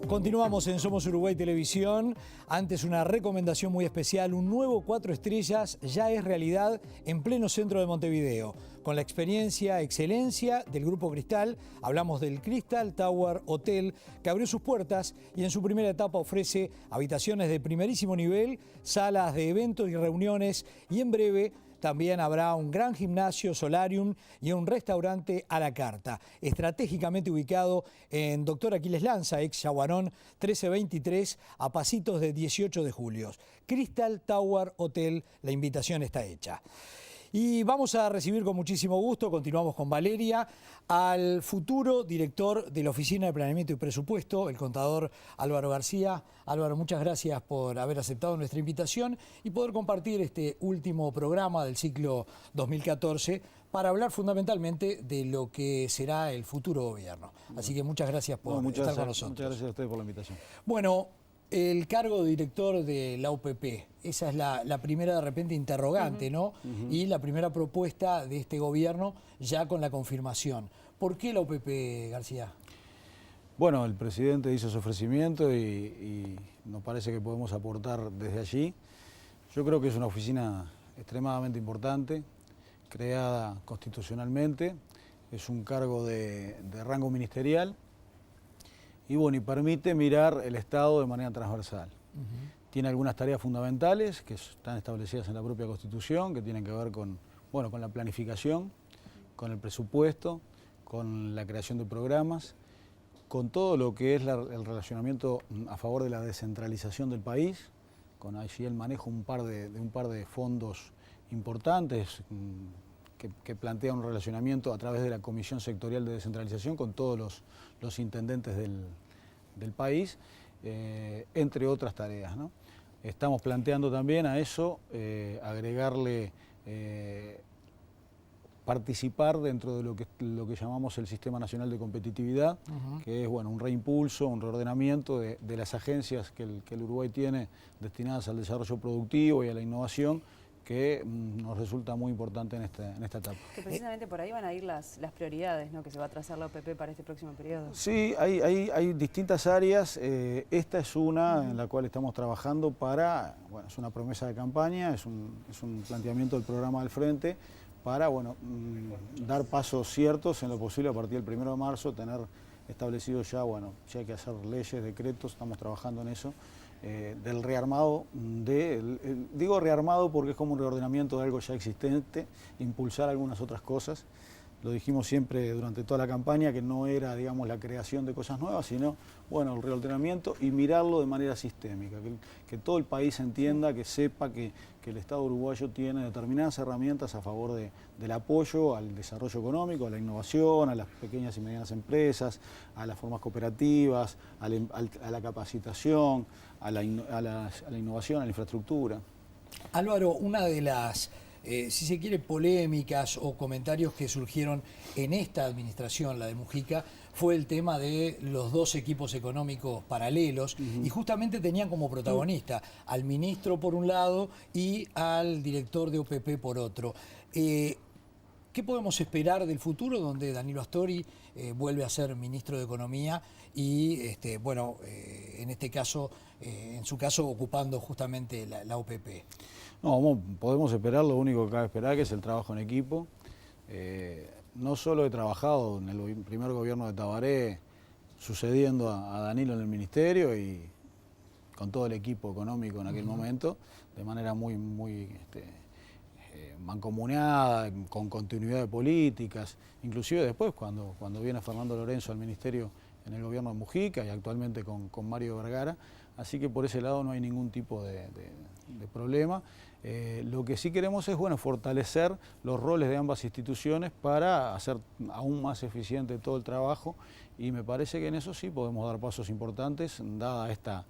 Continuamos en Somos Uruguay Televisión. Antes, una recomendación muy especial. Un nuevo 4 estrellas ya es realidad en pleno centro de Montevideo. Con la experiencia, excelencia del Grupo Cristal, hablamos del Crystal Tower Hotel, que abrió sus puertas y en su primera etapa ofrece habitaciones de primerísimo nivel, salas de eventos y reuniones, y en breve también habrá un gran gimnasio, solarium y un restaurante a la carta, estratégicamente ubicado en Dr. Aquiles Lanza, ex Yaguarón 1323, a pasitos de 18 de julio. Crystal Tower Hotel, la invitación está hecha. Y vamos a recibir con muchísimo gusto, continuamos con Valeria, al futuro director de la Oficina de Planeamiento y Presupuesto, el contador Álvaro García. Álvaro, muchas gracias por haber aceptado nuestra invitación y poder compartir este último programa del ciclo 2014 para hablar fundamentalmente de lo que será el futuro gobierno. Así que muchas gracias por estar con nosotros. Muchas gracias a ustedes por la invitación. Bueno, el cargo de director de la UPP, esa es la primera de repente interrogante, ¿no? Y la primera propuesta de este gobierno ya con la confirmación. ¿Por qué la UPP, García? Bueno, el presidente hizo su ofrecimiento y nos parece que podemos aportar desde allí. Yo creo que es una oficina extremadamente importante, creada constitucionalmente, es un cargo de rango ministerial. Y bueno, y permite mirar el Estado de manera transversal. Tiene algunas tareas fundamentales que están establecidas en la propia Constitución, que tienen que ver con la planificación, con el presupuesto, con la creación de programas, con todo lo que es el relacionamiento a favor de la descentralización del país, con allí el manejo de un par de fondos importantes que plantea un relacionamiento a través de la Comisión Sectorial de Descentralización con todos los intendentes del país, entre otras tareas, ¿no? Estamos planteando también a eso agregarle participar dentro de lo que llamamos el Sistema Nacional de Competitividad, que es un reimpulso, un reordenamiento de las agencias que el Uruguay tiene destinadas al desarrollo productivo y a la innovación, que nos resulta muy importante en esta etapa. Que precisamente por ahí van a ir las prioridades, ¿no?, que se va a trazar la OPP para este próximo periodo. Sí, hay distintas áreas. Esta es una en la cual estamos trabajando es una promesa de campaña, es un planteamiento del programa del Frente para dar pasos ciertos en lo posible a partir del 1 de marzo, tener establecido ya, si hay que hacer leyes, decretos, estamos trabajando en eso. Del rearmado, digo rearmado porque es como un reordenamiento de algo ya existente, impulsar algunas otras cosas. Lo dijimos siempre durante toda la campaña, que no era, digamos, la creación de cosas nuevas, sino, el reordenamiento y mirarlo de manera sistémica, que todo el país entienda, que sepa que el Estado uruguayo tiene determinadas herramientas a favor del apoyo al desarrollo económico, a la innovación, a las pequeñas y medianas empresas, a las formas cooperativas, a la capacitación, a la innovación, a la infraestructura. Álvaro, una de las, si se quiere, polémicas o comentarios que surgieron en esta administración, la de Mujica, fue el tema de los dos equipos económicos paralelos y justamente tenían como protagonista al ministro por un lado y al director de OPP por otro. ¿Qué podemos esperar del futuro donde Danilo Astori vuelve a ser ministro de Economía y, en este caso, en su caso, ocupando justamente la OPP? No, podemos esperar, lo único que cabe esperar, que es el trabajo en equipo. No solo he trabajado en el primer gobierno de Tabaré, sucediendo a Danilo en el ministerio y con todo el equipo económico en aquel momento, de manera muy mancomunada, con continuidad de políticas, inclusive después cuando viene Fernando Lorenzo al ministerio en el gobierno de Mujica y actualmente con Mario Vergara, así que por ese lado no hay ningún tipo de problema. Lo que sí queremos es fortalecer los roles de ambas instituciones para hacer aún más eficiente todo el trabajo, y me parece que en eso sí podemos dar pasos importantes, dada esta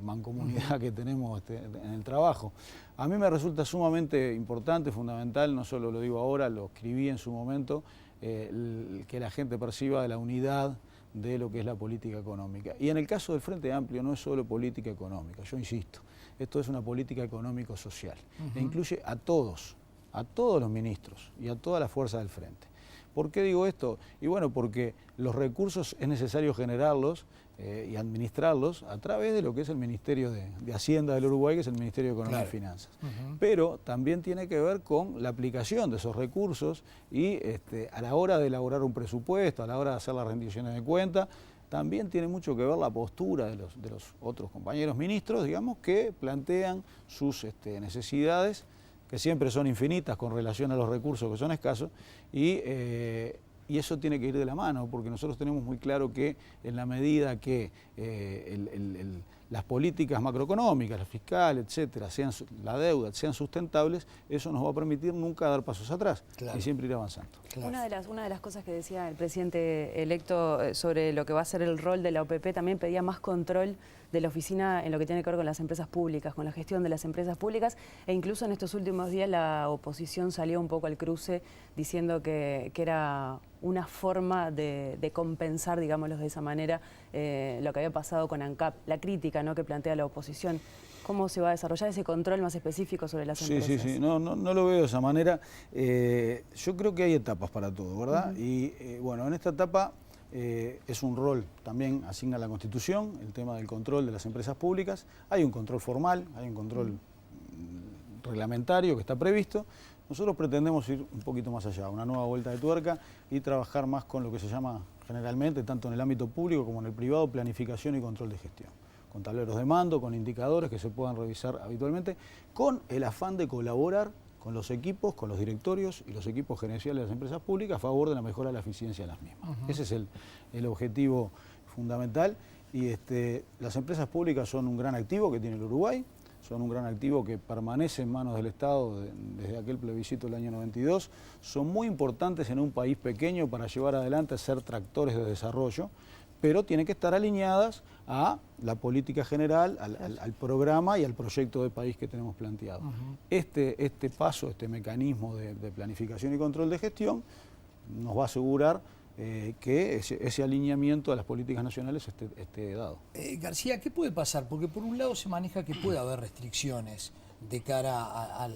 mancomunidad que tenemos en el trabajo. A mí me resulta sumamente importante, fundamental, no solo lo digo ahora, lo escribí en su momento, que la gente perciba de la unidad de lo que es la política económica. Y en el caso del Frente Amplio no es solo política económica, yo insisto, esto es una política económico-social, e incluye a todos a todos los ministros y a todas las fuerzas del frente. ¿Por qué digo esto? Y bueno, porque los recursos es necesario generarlos y administrarlos a través de lo que es el Ministerio de Hacienda del Uruguay, que es el Ministerio de Economía y Finanzas. Pero también tiene que ver con la aplicación de esos recursos y a la hora de elaborar un presupuesto, a la hora de hacer las rendiciones de cuenta, también tiene mucho que ver la postura de los otros compañeros ministros, digamos, que plantean sus necesidades, que siempre son infinitas con relación a los recursos que son escasos, y eso tiene que ir de la mano, porque nosotros tenemos muy claro que en la medida que las políticas macroeconómicas, la fiscal, etcétera, la deuda, sean sustentables, eso nos va a permitir nunca dar pasos atrás y siempre ir avanzando. Una de las cosas que decía el presidente electo sobre lo que va a ser el rol de la OPP, también pedía más control de la oficina en lo que tiene que ver con las empresas públicas, con la gestión de las empresas públicas, e incluso en estos últimos días la oposición salió un poco al cruce diciendo que era una forma de compensar, digámoslo de esa manera, lo que había pasado con ANCAP, la crítica, ¿no?, que plantea la oposición. ¿Cómo se va a desarrollar ese control más específico sobre las empresas? Sí, no lo veo de esa manera. Yo creo que hay etapas para todo, ¿verdad? Y bueno, en esta etapa es un rol, también asigna la Constitución, el tema del control de las empresas públicas. Hay un control formal, hay un control reglamentario que está previsto. Nosotros pretendemos ir un poquito más allá, una nueva vuelta de tuerca y trabajar más con lo que se llama generalmente, tanto en el ámbito público como en el privado, planificación y control de gestión. Con tableros de mando, con indicadores que se puedan revisar habitualmente, con el afán de colaborar con los equipos, con los directorios y los equipos gerenciales de las empresas públicas a favor de la mejora de la eficiencia de las mismas. Ese es el objetivo fundamental. Y las empresas públicas son un gran activo que tiene el Uruguay, son un gran activo que permanece en manos del Estado desde aquel plebiscito del año 92, son muy importantes en un país pequeño para llevar adelante, ser tractores de desarrollo, pero tienen que estar alineadas a la política general, al programa y al proyecto de país que tenemos planteado. Este paso, este mecanismo de planificación y control de gestión nos va a asegurar que ese alineamiento a las políticas nacionales esté dado. García, ¿qué puede pasar? Porque por un lado se maneja que puede haber restricciones de cara al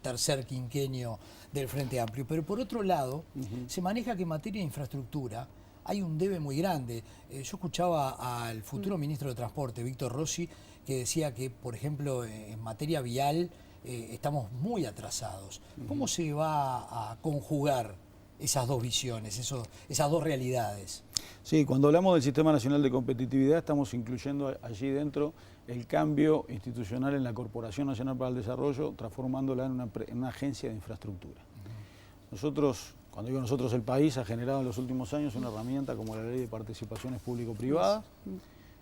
tercer quinquenio del Frente Amplio, pero por otro lado se maneja que en materia de infraestructura hay un debe muy grande. Yo escuchaba al futuro ministro de Transporte, Víctor Rossi, que decía que, por ejemplo, en materia vial estamos muy atrasados. ¿Cómo se va a conjugar esas dos visiones, esas dos realidades? Sí, cuando hablamos del Sistema Nacional de Competitividad estamos incluyendo allí dentro el cambio institucional en la Corporación Nacional para el Desarrollo, transformándola en una agencia de infraestructura. Nosotros, cuando digo nosotros, el país ha generado en los últimos años una herramienta como la Ley de Participaciones Público-Privadas.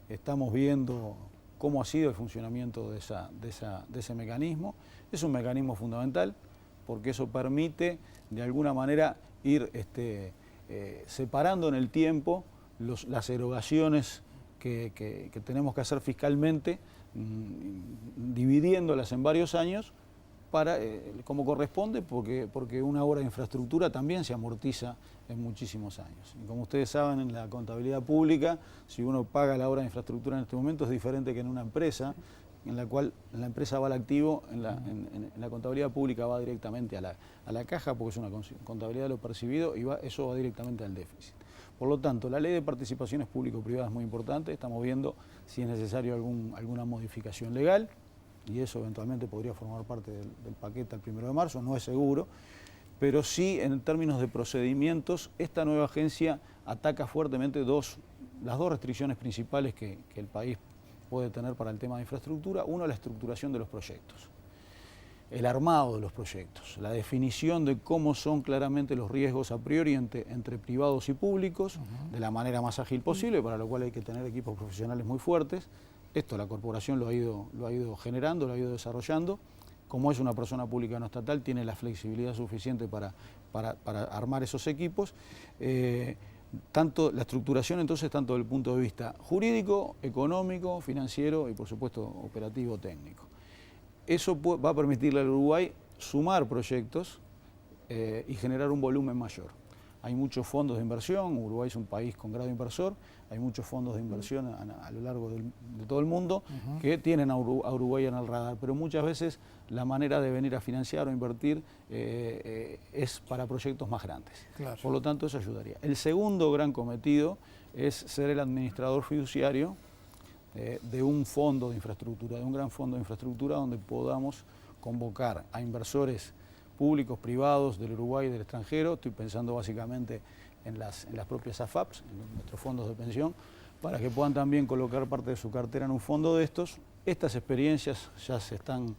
Estamos viendo cómo ha sido el funcionamiento de ese mecanismo. Es un mecanismo fundamental porque eso permite de alguna manera ir separando en el tiempo las erogaciones que tenemos que hacer fiscalmente, dividiéndolas en varios años, como corresponde, porque una obra de infraestructura también se amortiza en muchísimos años. Y como ustedes saben, en la contabilidad pública, si uno paga la obra de infraestructura en este momento, es diferente que en una empresa, en la cual la empresa va al activo, en la contabilidad pública va directamente a la caja, porque es una contabilidad de lo percibido, y eso va directamente al déficit. Por lo tanto, la Ley de Participaciones Público-Privadas es muy importante. Estamos viendo si es necesario alguna modificación legal, y eso eventualmente podría formar parte del paquete al 1 de marzo, no es seguro, pero sí en términos de procedimientos, esta nueva agencia ataca fuertemente las dos restricciones principales que el país puede tener para el tema de infraestructura. Uno, la estructuración de los proyectos, el armado de los proyectos, la definición de cómo son claramente los riesgos a priori entre privados y públicos, de la manera más ágil posible, para lo cual hay que tener equipos profesionales muy fuertes. Esto la corporación lo ha ido generando, lo ha ido desarrollando. Como es una persona pública no estatal, tiene la flexibilidad suficiente para armar esos equipos. Tanto la estructuración, entonces, tanto desde el punto de vista jurídico, económico, financiero y, por supuesto, operativo técnico. Eso va a permitirle al Uruguay sumar proyectos y generar un volumen mayor. hay muchos fondos de inversión, Uruguay es un país con grado inversor, hay muchos fondos de inversión a lo largo de todo el mundo que tienen a Uruguay en el radar, pero muchas veces la manera de venir a financiar o invertir es para proyectos más grandes. Claro. Por lo tanto, eso ayudaría. El segundo gran cometido es ser el administrador fiduciario de un fondo de infraestructura, de un gran fondo de infraestructura donde podamos convocar a inversores públicos, privados del Uruguay y del extranjero. Estoy pensando básicamente en las propias AFAPs, en nuestros fondos de pensión, para que puedan también colocar parte de su cartera en un fondo de estos. Estas experiencias ya se están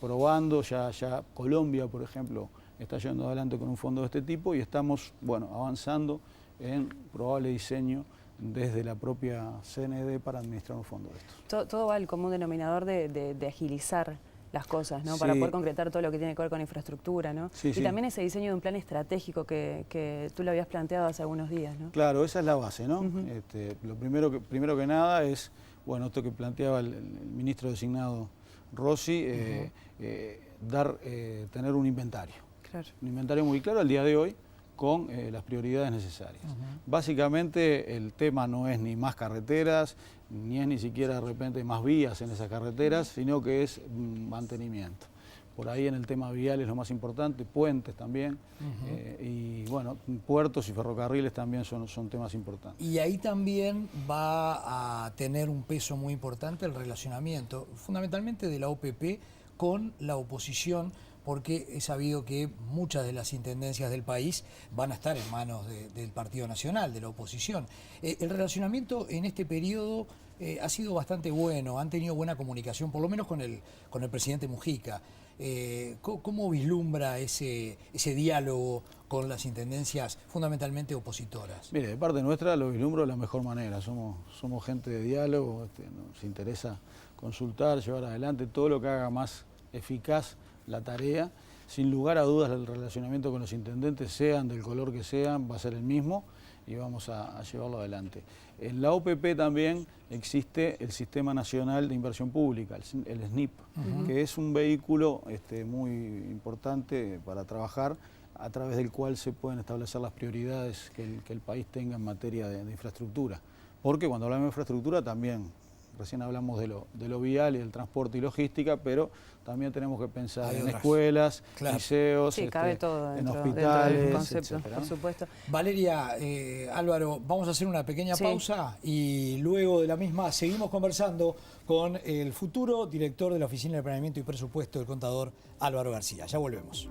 probando, ya Colombia, por ejemplo, está yendo adelante con un fondo de este tipo y estamos avanzando en probable diseño desde la propia CND para administrar un fondo de estos. Todo va al común denominador de agilizar las cosas, ¿no? Sí. Para poder concretar todo lo que tiene que ver con infraestructura, ¿no? Sí, y sí. también ese diseño de un plan estratégico que tú lo habías planteado hace algunos días, ¿no? Claro, esa es la base, ¿no? Lo primero que nada es, esto que planteaba el ministro designado Rossi, tener un inventario. Claro. Un inventario muy claro al día de hoy con las prioridades necesarias. Básicamente el tema no es ni más carreteras, ni es ni siquiera de repente más vías en esas carreteras, sino que es mantenimiento. Por ahí en el tema vial es lo más importante, puentes también, y puertos y ferrocarriles también son temas importantes. Y ahí también va a tener un peso muy importante el relacionamiento, fundamentalmente de la OPP con la oposición, porque he sabido que muchas de las intendencias del país van a estar en manos del Partido Nacional, de la oposición. El relacionamiento en este periodo ha sido bastante bueno, han tenido buena comunicación, por lo menos con el presidente Mujica. ¿Cómo vislumbra ese diálogo con las intendencias fundamentalmente opositoras? Mire, de parte nuestra lo vislumbro de la mejor manera, somos gente de diálogo, nos interesa consultar, llevar adelante todo lo que haga más eficaz la tarea. Sin lugar a dudas el relacionamiento con los intendentes, sean del color que sean, va a ser el mismo y vamos a llevarlo adelante. En la OPP también existe el Sistema Nacional de Inversión Pública, el SNIP, que es un vehículo muy importante para trabajar, a través del cual se pueden establecer las prioridades que el país tenga en materia de infraestructura. Porque cuando hablamos de infraestructura también, recién hablamos de lo vial y del transporte y logística, pero también tenemos que pensar en escuelas, liceos, sí, cabe todo en dentro hospitales, del concepto, etcétera. por supuesto. Valeria, Álvaro, vamos a hacer una pequeña pausa y luego de la misma seguimos conversando con el futuro director de la Oficina de Planeamiento y Presupuesto, el contador Álvaro García. Ya volvemos.